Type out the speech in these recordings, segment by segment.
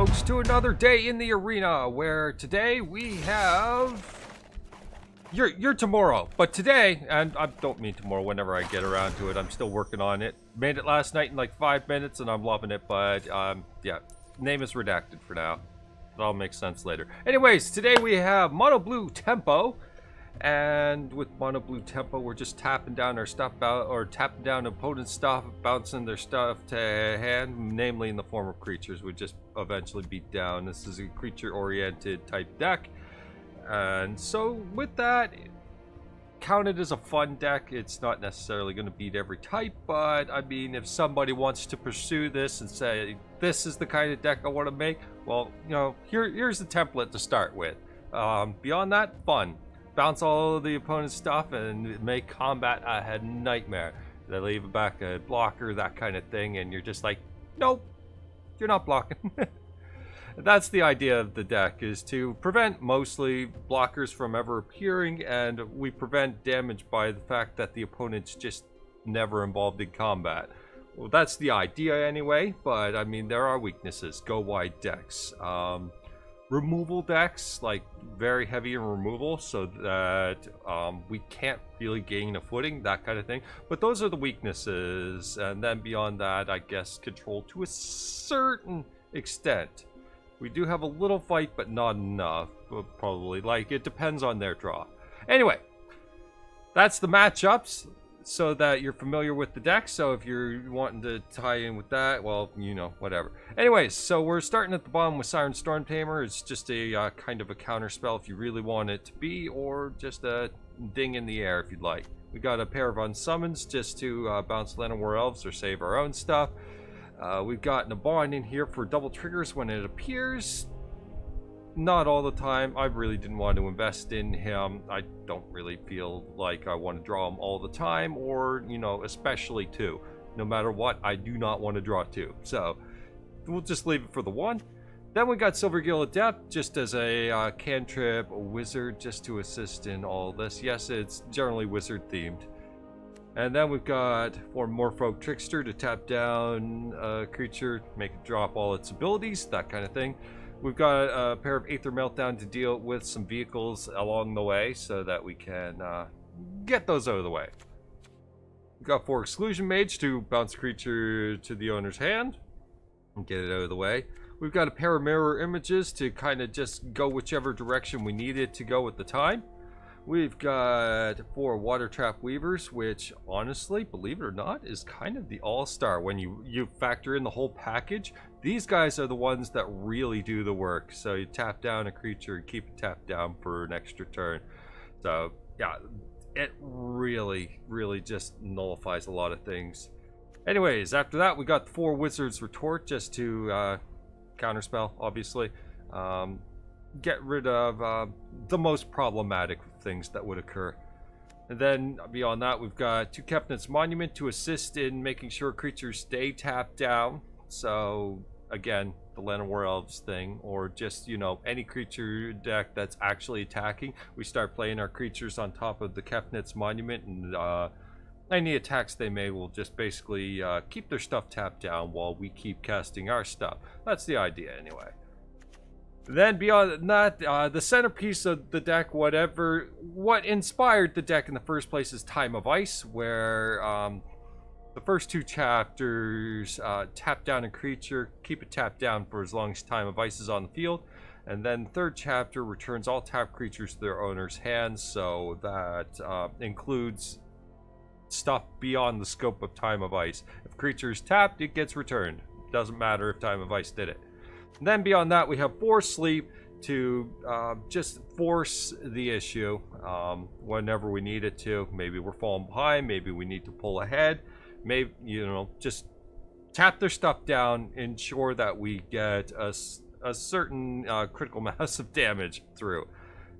folks, to another day in the arena, where today we have... You're tomorrow, but today, and I don't mean tomorrow, whenever I get around to it, I'm still working on it. Made it last night in like 5 minutes, and I'm loving it, but, yeah, name is redacted for now. That'll make sense later. Anyways, today we have Mono Blue Tempo, and with Mono Blue Tempo, we're just tapping down our stuff, or tapping down opponent's stuff, bouncing their stuff to hand, namely in the form of creatures, we just eventually beat down. This is a creature-oriented type deck, and so with that, counted as a fun deck. It's not necessarily going to beat every type, but I mean, if somebody wants to pursue this and say, this is the kind of deck I want to make, well, you know, here's the template to start with. Beyond that, fun. Bounce all of the opponent's stuff and make combat a nightmare. They leave back a blocker, that kind of thing, and you're just like, nope, you're not blocking. That's the idea of the deck, is to prevent mostly blockers from ever appearing, and we prevent damage by the fact that the opponent's just never involved in combat. Well, that's the idea anyway, but I mean, there are weaknesses. Go wide decks. Removal decks, like very heavy in removal, so that we can't really gain a footing, that kind of thing. But those are the weaknesses, and then beyond that, I guess control to a certain extent. We do have a little fight, but not enough, probably. Like, it depends on their draw. Anyway, that's the matchups, so that you're familiar with the deck. So if you're wanting to tie in with that, well, you know, whatever. Anyways, so we're starting at the bottom with Siren Stormtamer. It's just a kind of a counter spell if you really want it to be, or just a ding in the air if you'd like. We got a pair of unsummons just to bounce Thelona War Elves or save our own stuff. We've got Naban in here for double triggers when it appears. Not all the time. I really didn't want to invest in him. I don't really feel like I want to draw him all the time, or, you know, especially two. No matter what, I do not want to draw two. So, we'll just leave it for the one. Then we got Silvergill Adept, just as a cantrip wizard, just to assist in all this. Yes, it's generally wizard themed. And then we've got for Merfolk Trickster to tap down a creature, make it drop all its abilities, that kind of thing. We've got a pair of Aether Meltdown to deal with some vehicles along the way so that we can get those out of the way. We've got 4 Exclusion Mage to bounce creature to the owner's hand and get it out of the way. We've got a pair of Mirror Images to kind of just go whichever direction we need it to go at the time. We've got 4 Watertrap Weavers, which honestly, believe it or not, is kind of the all-star. When you factor in the whole package, these guys are the ones that really do the work. So you tap down a creature and keep it tapped down for an extra turn. So yeah, it really, really just nullifies a lot of things. Anyways, after that, we got the 4 Wizards Retort just to counterspell, obviously. Get rid of the most problematic things that would occur. And then beyond that, we've got 2 Kefnet's Monument to assist in making sure creatures stay tapped down. So again, the Thelona War Elves thing, or just, you know, any creature deck that's actually attacking, we start playing our creatures on top of the Kefnet's Monument, and any attacks they may will just basically keep their stuff tapped down while we keep casting our stuff. That's the idea anyway. Then beyond that, the centerpiece of the deck, what inspired the deck in the first place is Time of Ice, where the first 2 chapters tap down a creature, keep it tapped down for as long as Time of Ice is on the field, and then the 3rd chapter returns all tapped creatures to their owner's hands, so that includes stuff beyond the scope of Time of Ice. If a creature is tapped, it gets returned. Doesn't matter if Time of Ice did it. And then beyond that, we have 4 Sleep to just force the issue whenever we need it to. Maybe we're falling behind, maybe we need to pull ahead, maybe, you know, just tap their stuff down, ensure that we get a certain critical mass of damage through.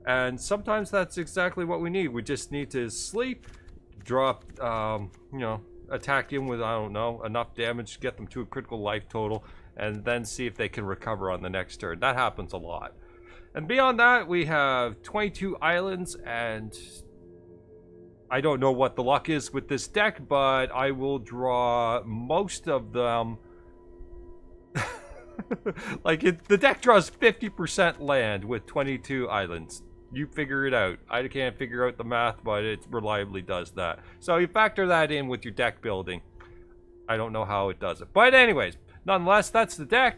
And sometimes that's exactly what we need. We just need to sleep, drop, you know, attack in with, I don't know, enough damage to get them to a critical life total, and then see if they can recover on the next turn. That happens a lot. And beyond that, we have 22 islands, and I don't know what the luck is with this deck, but I will draw most of them Like, the deck draws 50% land with 22 islands. You figure it out. I can't figure out the math, but it reliably does that. So you factor that in with your deck building. I don't know how it does it. But anyways, nonetheless, that's the deck.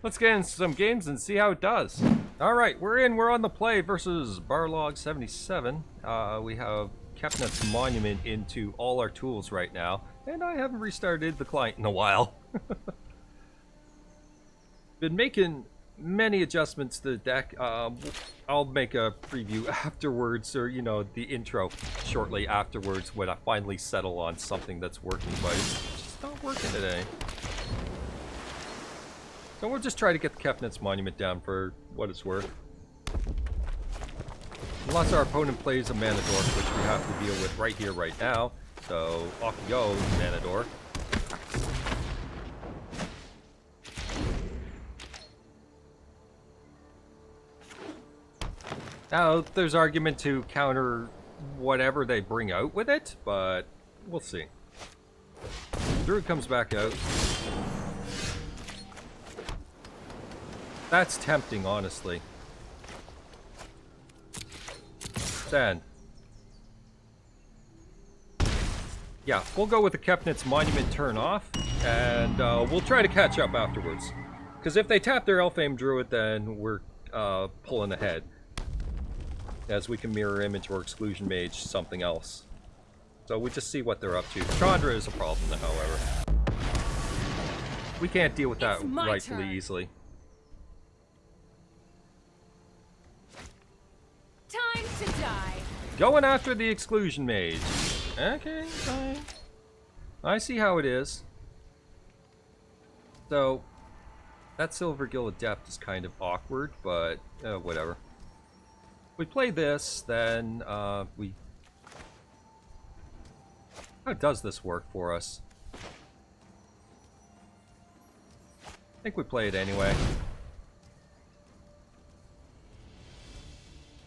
Let's get into some games and see how it does. Alright, we're on the play versus Barlog 77. We have Kefnet's Monument into all our tools right now. And I haven't restarted the client in a while. Been making many adjustments to the deck. I'll make a preview afterwards, or you know, the intro shortly afterwards when I finally settle on something that's working, but it's just not working today. So we'll just try to get the Kefnet's Monument down for what it's worth. Unless our opponent plays a Mana Dork, which we have to deal with right here, right now. So off you go, Mana Dork. Now, there's argument to counter whatever they bring out with it, but we'll see. Druid comes back out. That's tempting, honestly. Then. Yeah, we'll go with the Kefnet's Monument turn off, and we'll try to catch up afterwards. Because if they tap their Elfame Druid, then we're pulling ahead. As we can mirror image or exclusion mage something else. So we just see what they're up to. Chandra is a problem, however. We can't deal with that rightfully easily. Time to die. Going after the exclusion mage. Okay, fine. I see how it is. So, that Silvergill Adept is kind of awkward, but whatever. We play this, then we... How does this work for us? I think we play it anyway.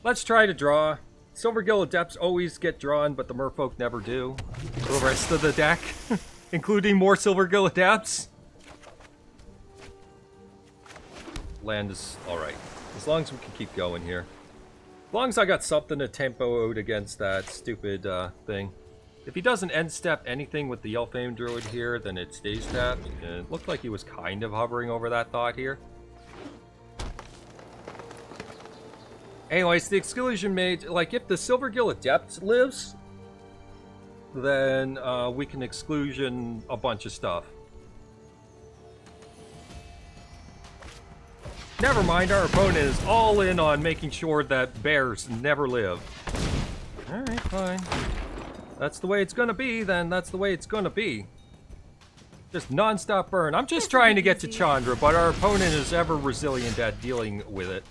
Let's try to draw. Silvergill Adepts always get drawn, but the Merfolk never do. The rest of the deck, including more Silvergill Adepts. Land is alright. As long as we can keep going here. As long as I got something to tempo out against that stupid thing. If he doesn't end step anything with the Elfame Druid here, then it stays tapped. It looked like he was kind of hovering over that thought here. Anyways, the Exclusion Mage, like if the Silvergill Adept lives, then we can exclusion a bunch of stuff. Never mind, our opponent is all in on making sure that bears never live. Alright, fine. That's the way it's gonna be, then that's the way it's gonna be. Just non-stop burn. I'm just trying to get to Chandra, but our opponent is ever resilient at dealing with it.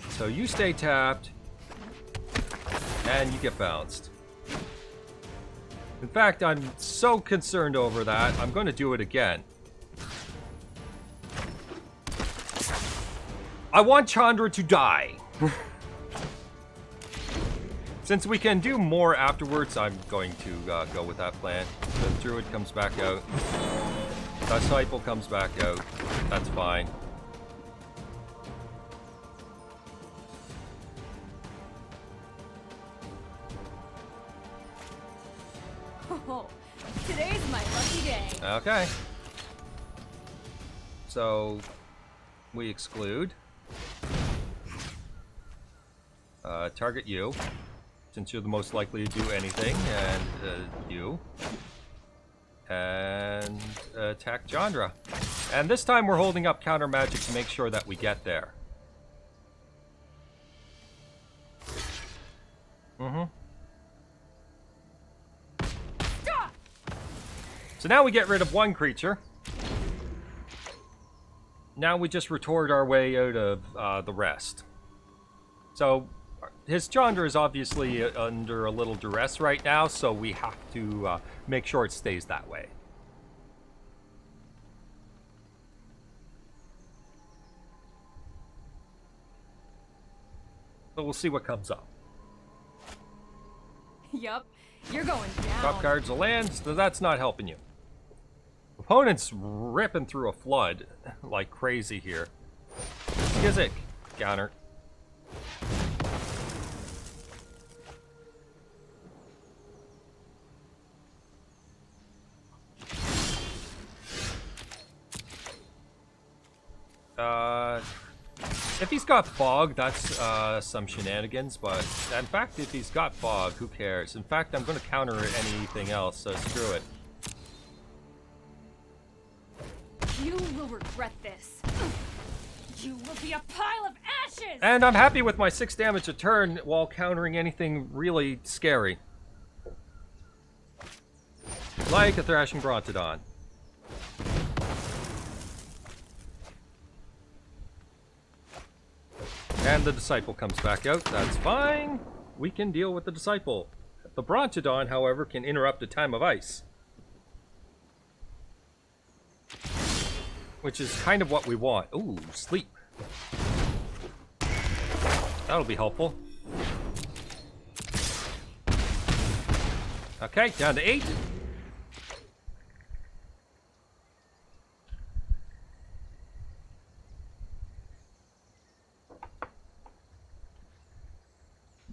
So you stay tapped, and you get bounced. In fact, I'm so concerned over that, I'm going to do it again. I want Chandra to die. Since we can do more afterwards, I'm going to go with that plan. The Druid comes back out. Disciple comes back out. That's fine. Oh, today's my lucky day. Okay. So, we exclude. Target you, since you're the most likely to do anything, and you. And attack Chandra. And this time we're holding up counter magic to make sure that we get there. So now we get rid of one creature. Now we just retort our way out of the rest. So his Chandra is obviously under a little duress right now, so we have to make sure it stays that way. So we'll see what comes up. Yup, you're going down. Top card's a land, so that's not helping you. Opponent's ripping through a flood like crazy here. Skizik. Counter. If he's got fog, that's some shenanigans, but in fact, if he's got fog, who cares? In fact, I'm going to counter anything else, so screw it. You will regret this. You will be a pile of ashes! And I'm happy with my 6 damage a turn while countering anything really scary. Like a Thrashing Brontodon. And the Disciple comes back out. That's fine. We can deal with the Disciple. The Brontodon, however, can interrupt a Time of Ice. Which is kind of what we want. Ooh, sleep. That'll be helpful. Okay, down to 8.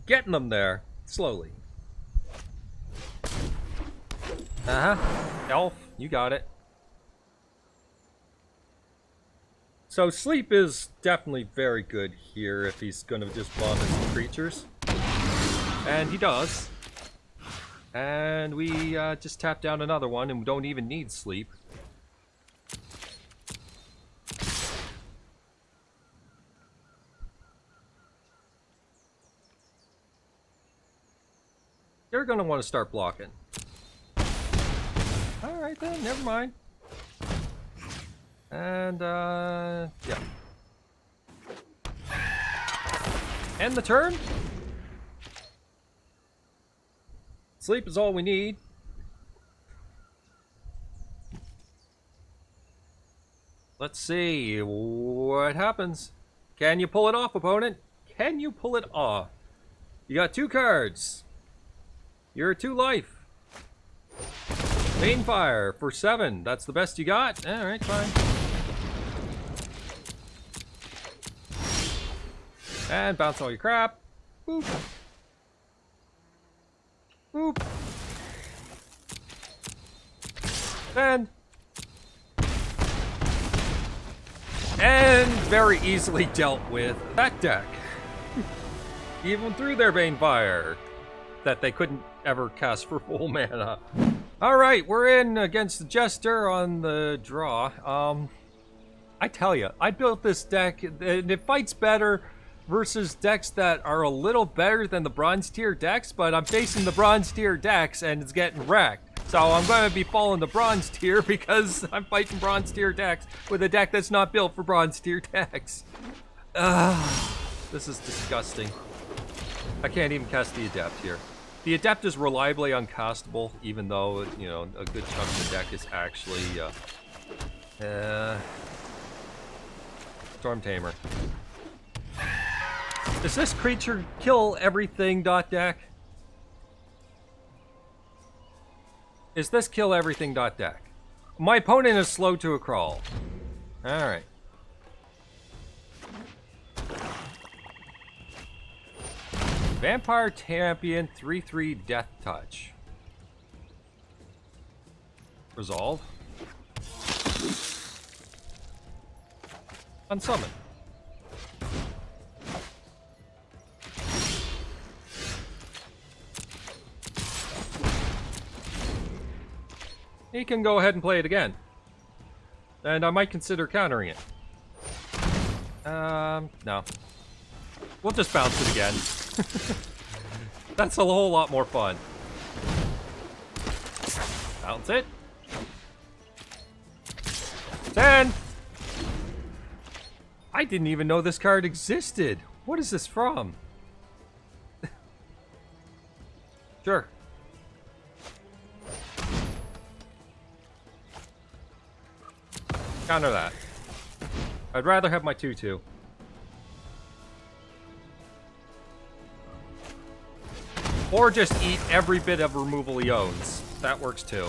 Getting them there, slowly. Elf, you got it. So sleep is definitely very good here if he's going to just vomit some creatures. And he does. And we just tap down another one and we don't even need sleep. You're going to want to start blocking. Alright then, never mind. And, yeah. End the turn. Sleep is all we need. Let's see what happens. Can you pull it off, opponent? Can you pull it off? You got 2 cards. You're 2 life. Banefire for 7. That's the best you got? Alright, fine. And bounce all your crap. Boop. Boop. And very easily dealt with that deck. Even through their Banefire that they couldn't ever cast for full mana. Alright, we're in against the Jester on the draw. I tell you, I built this deck and it fights better versus decks that are a little better than the bronze tier decks, but I'm facing the bronze tier decks and it's getting wrecked. So I'm going to be falling to bronze tier because I'm fighting bronze tier decks with a deck that's not built for bronze tier decks. This is disgusting. I can't even cast the Adept here. The Adept is reliably uncastable, even though, you know, a good chunk of the deck is actually Stormtamer. Does this creature kill everything, deck? Is this kill everything, deck? My opponent is slow to a crawl. Alright. Vampire Champion 3/3 Death Touch. Resolve. Unsummon. He can go ahead and play it again. And I might consider countering it. No. We'll just bounce it again. That's a whole lot more fun. Bounce it. 10! I didn't even know this card existed. What is this from? Sure. Counter that. I'd rather have my 2/2. Or just eat every bit of removal he owns. That works too.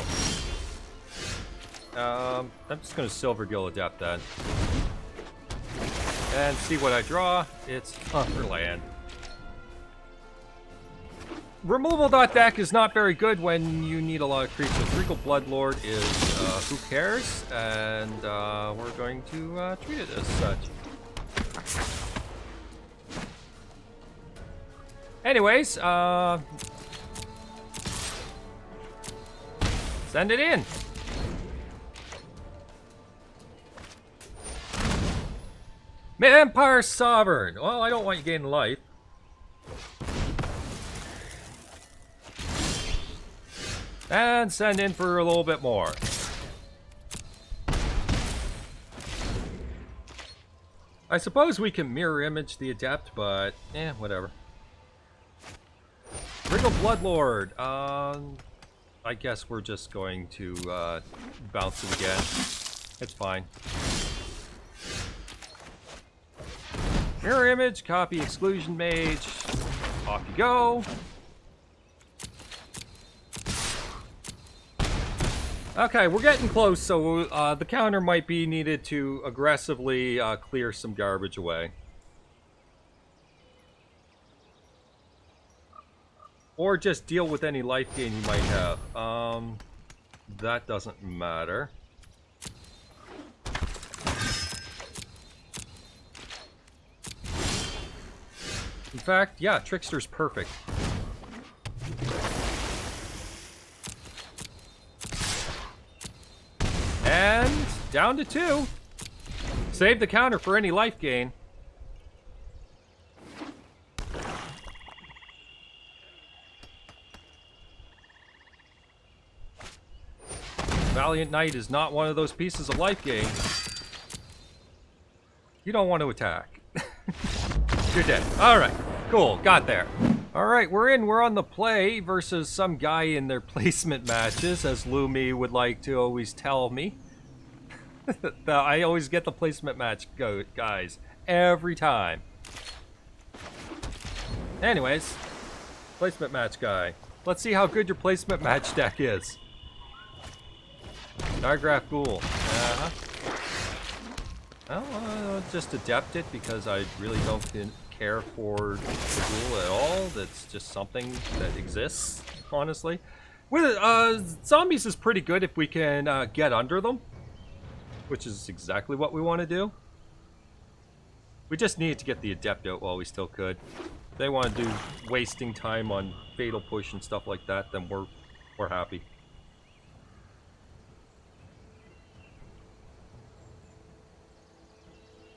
I'm just gonna Silvergill Adept then. And see what I draw. It's Underland. Removal.deck is not very good when you need a lot of creatures. Regal Bloodlord is who cares? And we're going to treat it as such. Anyways, send it in. Vampire Sovereign. Well, I don't want you gaining life. And send in for a little bit more. I suppose we can mirror image the Adept, but whatever. Regal Bloodlord. I guess we're just going to bounce it again. It's fine. Mirror image, copy Exclusion Mage. Off you go. Okay, we're getting close, so the counter might be needed to aggressively clear some garbage away. Or just deal with any life gain you might have. That doesn't matter. In fact, yeah, Trickster's perfect. And down to 2. Save the counter for any life gain. Valiant Knight is not one of those pieces of life gain. You don't want to attack. You're dead. Alright, cool, got there. Alright, we're on the play versus some guy in their placement matches, as Lumi would like to always tell me. I always get the placement match guys, every time. Anyways, placement match guy. Let's see how good your placement match deck is. Digraph Ghoul. I'll just Adept it because I really don't care for the Ghoul at all. That's just something that exists, honestly. With zombies is pretty good if we can get under them, which is exactly what we want to do. We just needed to get the Adept out while we still could. If they want to do wasting time on Fatal Push and stuff like that, then we're happy.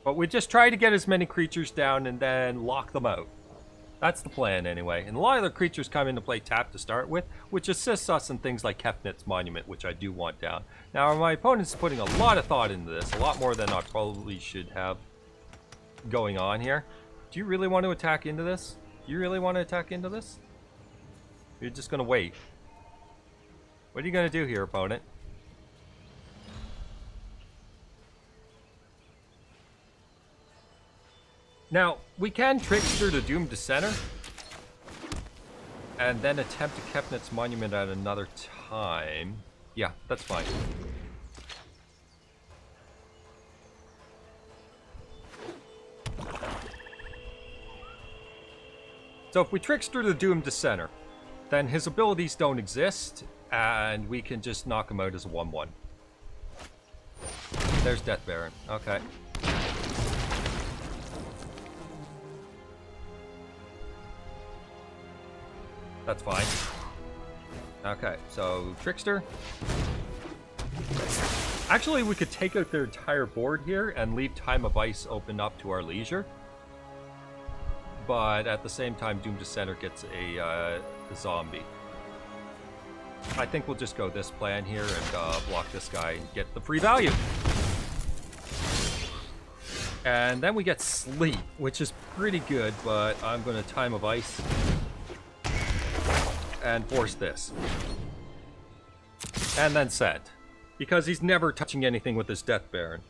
But we just try to get as many creatures down and then lock them out. That's the plan anyway. And a lot of the creatures come into play tapped to start with, which assists us in things like Kefnet's Monument, which I do want down. Now my opponent's putting a lot of thought into this, a lot more than I probably should have going on here. Do you really want to attack into this? Do you really want to attack into this? You're just going to wait. What are you going to do here, opponent? Now, we can Trickster the Doomed Dissenter, and then attempt to Kefnet's Monument at another time. Yeah, that's fine. So if we Trickster the Doomed Dissenter, then his abilities don't exist, and we can just knock him out as a 1/1. There's Death Baron. Okay. That's fine. Okay, so Trickster. Actually, we could take out their entire board here and leave Time of Ice open up to our leisure. But at the same time, Doomed Dissenter gets a zombie. I think we'll just go this plan here and block this guy and get the free value. And then we get Sleep, which is pretty good, but I'm going to Time of Ice and force this. And then send. Because he's never touching anything with his Death Baron.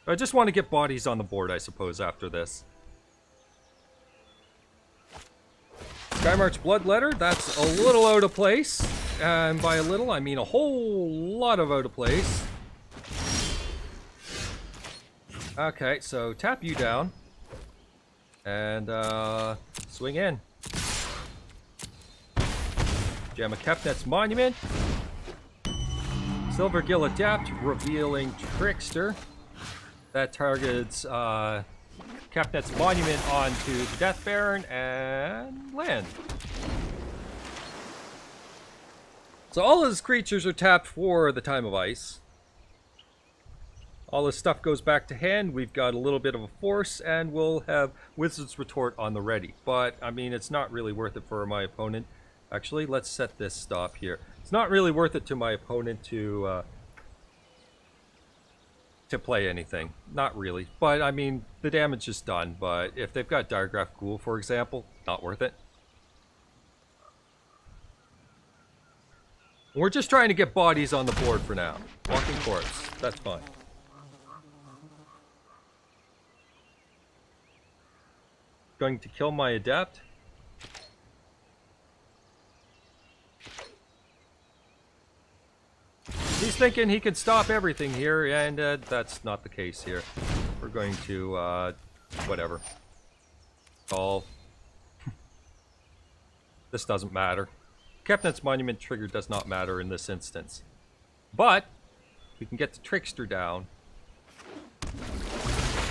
I just want to get bodies on the board, I suppose, after this. Skymarch Bloodletter, that's a little out of place. And by a little, I mean a whole lot of out of place. Okay, so tap you down. And swing in. Gem of Kefnet's Monument. Silvergill Adept, revealing Trickster. That targets Kefnet's Monument onto the Death Baron and land. So all of his creatures are tapped for the Time of Ice. All his stuff goes back to hand. We've got a little bit of a force, and we'll have Wizard's Retort on the ready. But, I mean, it's not really worth it for my opponent. Actually, let's set this stop here. It's not really worth it to my opponent to play anything. Not really. But, I mean, the damage is done. But if they've got Diregraph Ghoul, for example, not worth it. We're just trying to get bodies on the board for now. Walking Corpse. That's fine. Going to kill my Adept. He's thinking he can stop everything here, and that's not the case here. We're going to, whatever. Solve. This doesn't matter. Kefnet's Monument trigger does not matter in this instance. But, we can get the Trickster down.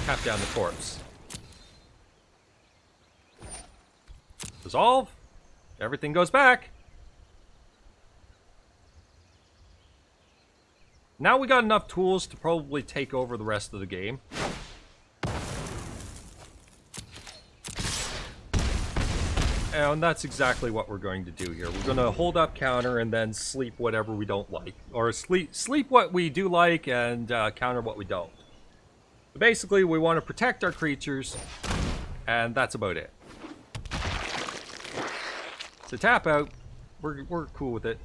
Tap down the corpse. Dissolve. Everything goes back. Now we got enough tools to probably take over the rest of the game. And that's exactly what we're going to do here. We're going to hold up counter and then sleep whatever we don't like. Or sleep what we do like and counter what we don't. But basically, we want to protect our creatures, and that's about it. So tap out. We're cool with it.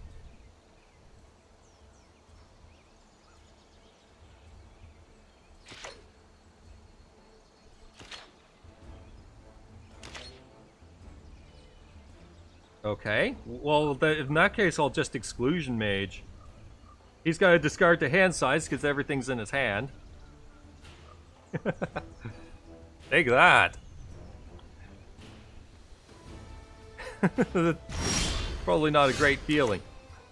Okay, well, in that case, I'll just Exclusion Mage. He's got to discard the hand size because everything's in his hand. Take that. Probably not a great feeling.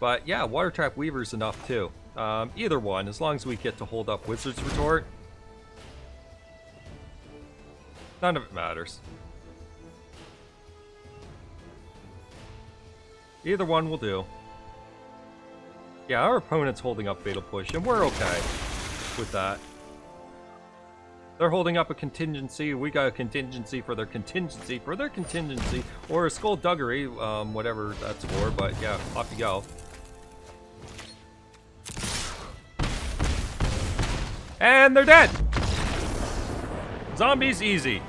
But yeah, Watertrap Weaver's enough too. Either one, as long as we get to hold up Wizard's Retort. None of it matters. Either one will do. Yeah, our opponent's holding up Fatal Push, and we're okay with that. They're holding up a contingency, we got a contingency for their contingency for their contingency, or a Skullduggery, whatever that's for, but yeah, off you go. And they're dead! Zombies easy.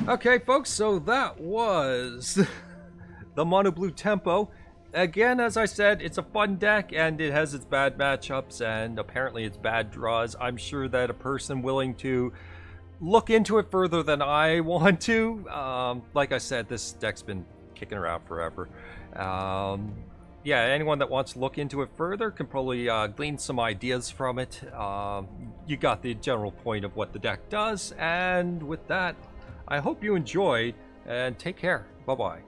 Okay, folks, so that was the Mono Blue Tempo. Again, as I said, it's a fun deck, and it has its bad matchups, and apparently its bad draws. I'm sure that a person willing to look into it further than I want to. Like I said, this deck's been kicking around forever. Yeah, anyone that wants to look into it further can probably glean some ideas from it. You got the general point of what the deck does, and with that, I hope you enjoyed, and take care. Bye-bye.